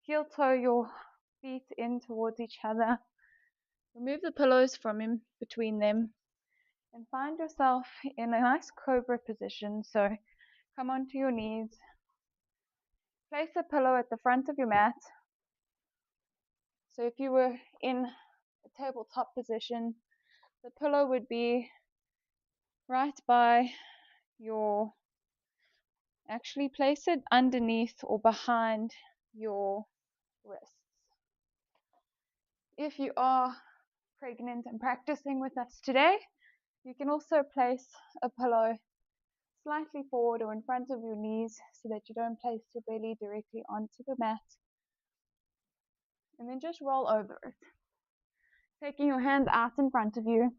Heel toe your feet in towards each other. Remove the pillows from in between them and find yourself in a nice cobra position. So come onto your knees. Place a pillow at the front of your mat. So if you were in a tabletop position, the pillow would be right by your, actually place it underneath or behind your wrists. If you are pregnant and practicing with us today, you can also place a pillow slightly forward or in front of your knees so that you don't place your belly directly onto the mat. And then just roll over it. Taking your hands out in front of you,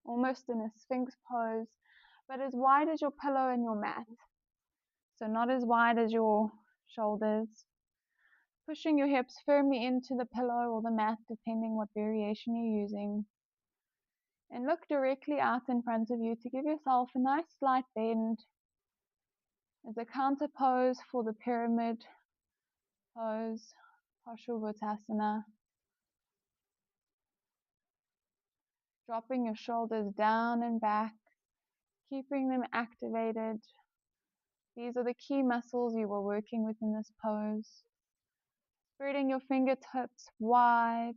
almost in a sphinx pose, but as wide as your pillow and your mat. So not as wide as your shoulders. Pushing your hips firmly into the pillow or the mat, depending what variation you're using. And look directly out in front of you to give yourself a nice slight bend as a counter pose for the pyramid pose, Parshavottasana. Dropping your shoulders down and back, keeping them activated. These are the key muscles you were working with in this pose. Spreading your fingertips wide,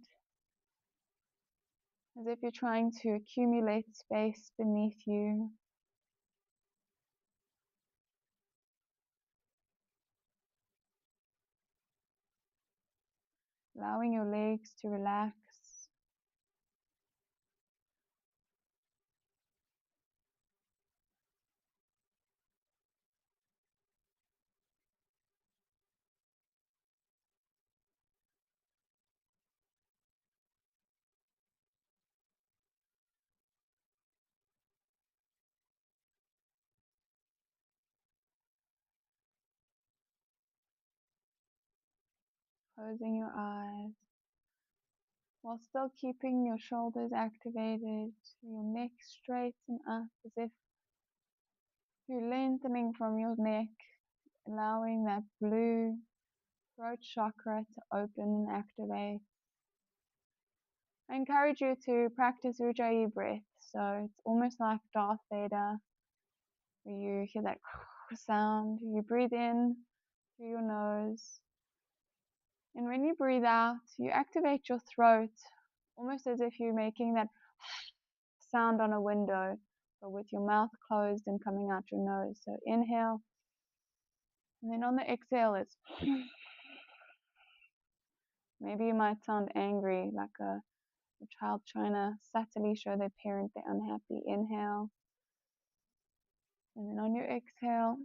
as if you're trying to accumulate space beneath you. Allowing your legs to relax. Closing your eyes while still keeping your shoulders activated, your neck straight and up as if you're lengthening from your neck, allowing that blue throat chakra to open and activate. I encourage you to practice Ujjayi breath. So it's almost like Darth Vader, where you hear that sound. You breathe in through your nose. And when you breathe out, you activate your throat, almost as if you're making that sound on a window, but with your mouth closed and coming out your nose. So inhale. And then on the exhale, it's maybe you might sound angry, like a child trying to subtly show their parent they're unhappy. Inhale. And then on your exhale,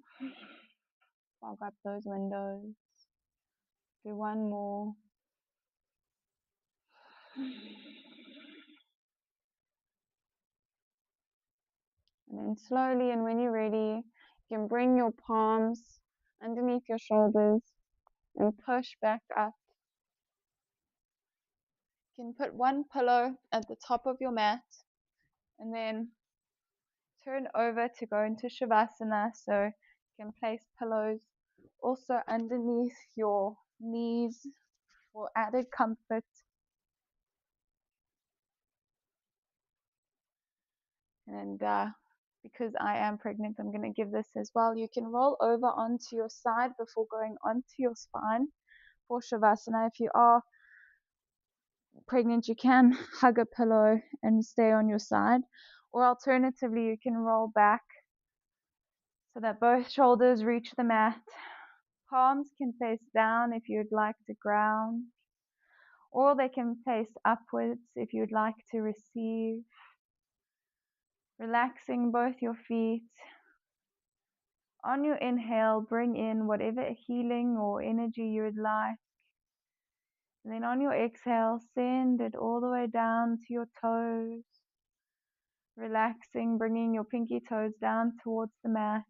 fog up those windows. Do one more. And then slowly, and when you're ready, you can bring your palms underneath your shoulders and push back up. You can put one pillow at the top of your mat and then turn over to go into Shavasana. So you can place pillows also underneath your knees for added comfort. And because I am pregnant, I'm going to give this as well. You can roll over onto your side before going onto your spine for Shavasana. If you are pregnant, you can hug a pillow and stay on your side. Or alternatively, you can roll back so that both shoulders reach the mat. Palms can face down if you'd like to ground, or they can face upwards if you'd like to receive. Relaxing both your feet. On your inhale, bring in whatever healing or energy you would like. And then on your exhale, send it all the way down to your toes. Relaxing, bringing your pinky toes down towards the mat.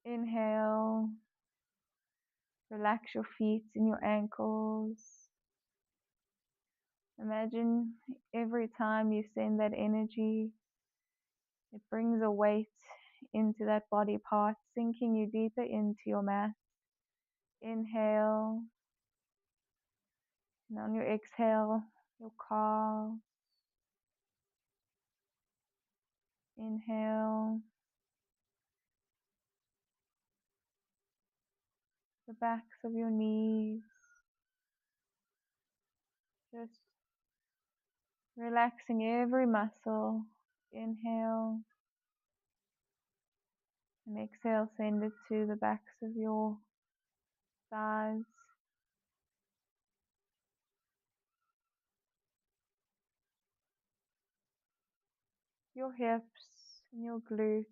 Inhale. Relax your feet and your ankles. Imagine every time you send that energy, it brings a weight into that body part, sinking you deeper into your mat. Inhale. And on your exhale, your calves. Inhale. The backs of your knees. Just relaxing every muscle. Inhale. And exhale, send it to the backs of your thighs. Your hips and your glutes.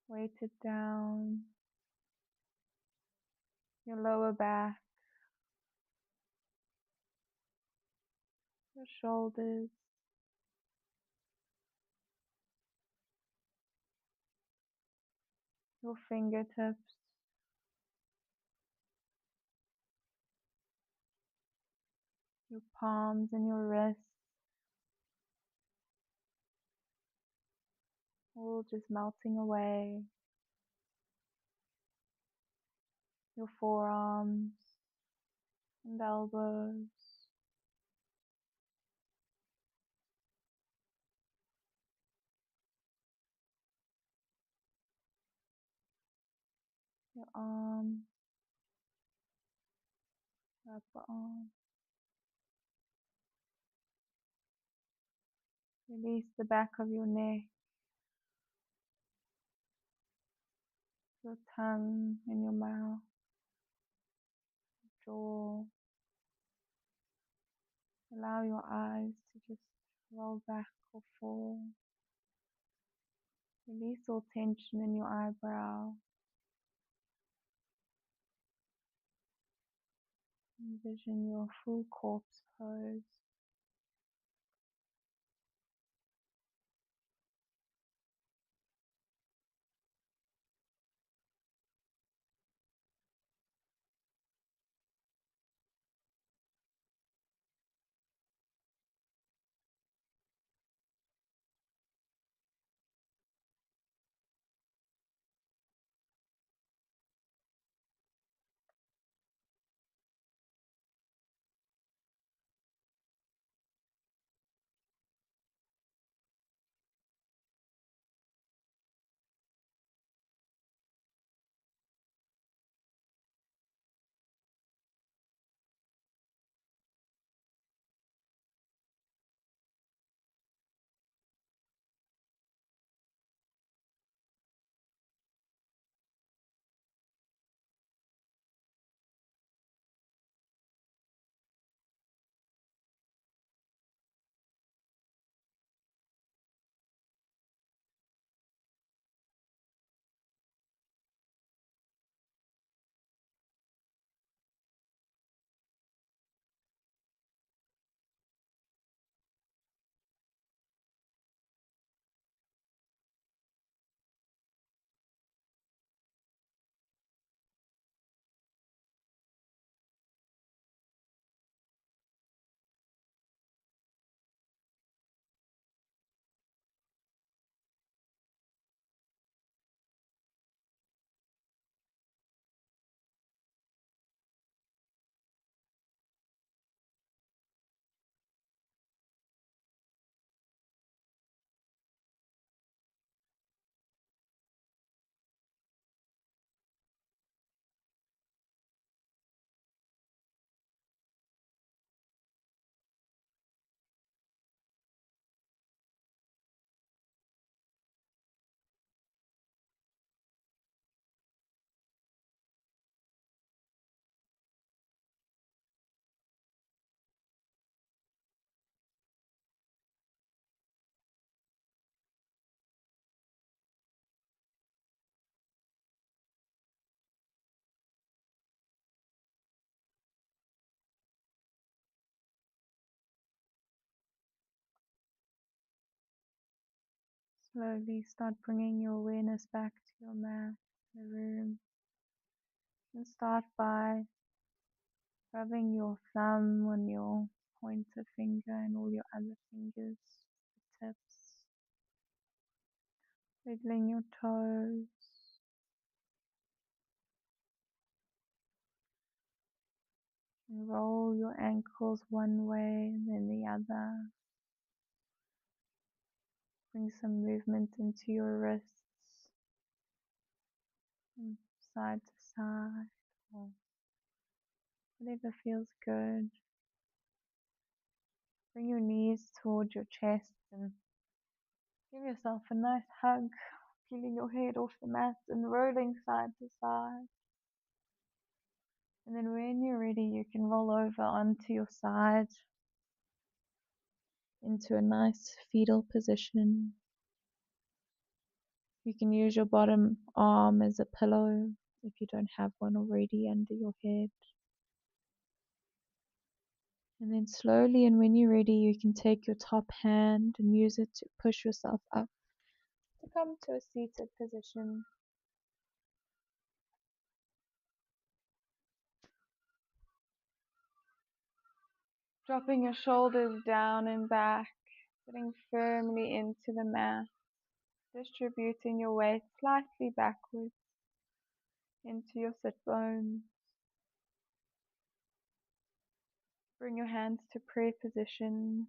Weighted down. Your lower back. Your shoulders. Your fingertips. Your palms and your wrists. All just melting away. Your forearms and elbows. Your arms. Upper arm. Release the back of your neck. Your tongue and your mouth. Jaw. Allow your eyes to just roll back or fall. Release all tension in your eyebrow. Envision your full corpse pose. Slowly start bringing your awareness back to your mat, the room, and start by rubbing your thumb on your pointer finger and all your other fingers, the tips, wiggling your toes, and roll your ankles one way and then the other. Bring some movement into your wrists from side to side, or whatever feels good. Bring your knees towards your chest and give yourself a nice hug, peeling your head off the mat and rolling side to side. And then when you're ready, you can roll over onto your side into a nice fetal position. You can use your bottom arm as a pillow if you don't have one already under your head. And then slowly, and when you're ready, you can take your top hand and use it to push yourself up to come to a seated position. Dropping your shoulders down and back, sitting firmly into the mat, distributing your weight slightly backwards into your sit bones. Bring your hands to prayer position.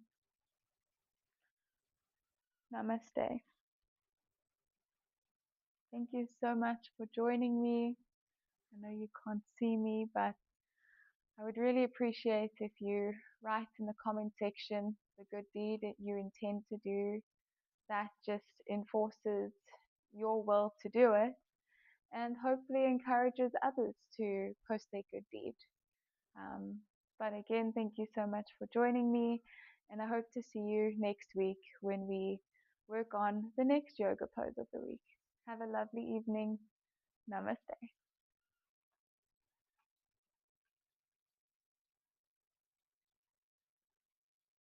Namaste. Thank you so much for joining me. I know you can't see me, but I would really appreciate if you write in the comment section the good deed that you intend to do that just enforces your will to do it and hopefully encourages others to post their good deed. Um, but again, thank you so much for joining me, and I hope to see you next week when we work on the next yoga pose of the week. Have a lovely evening. Namaste.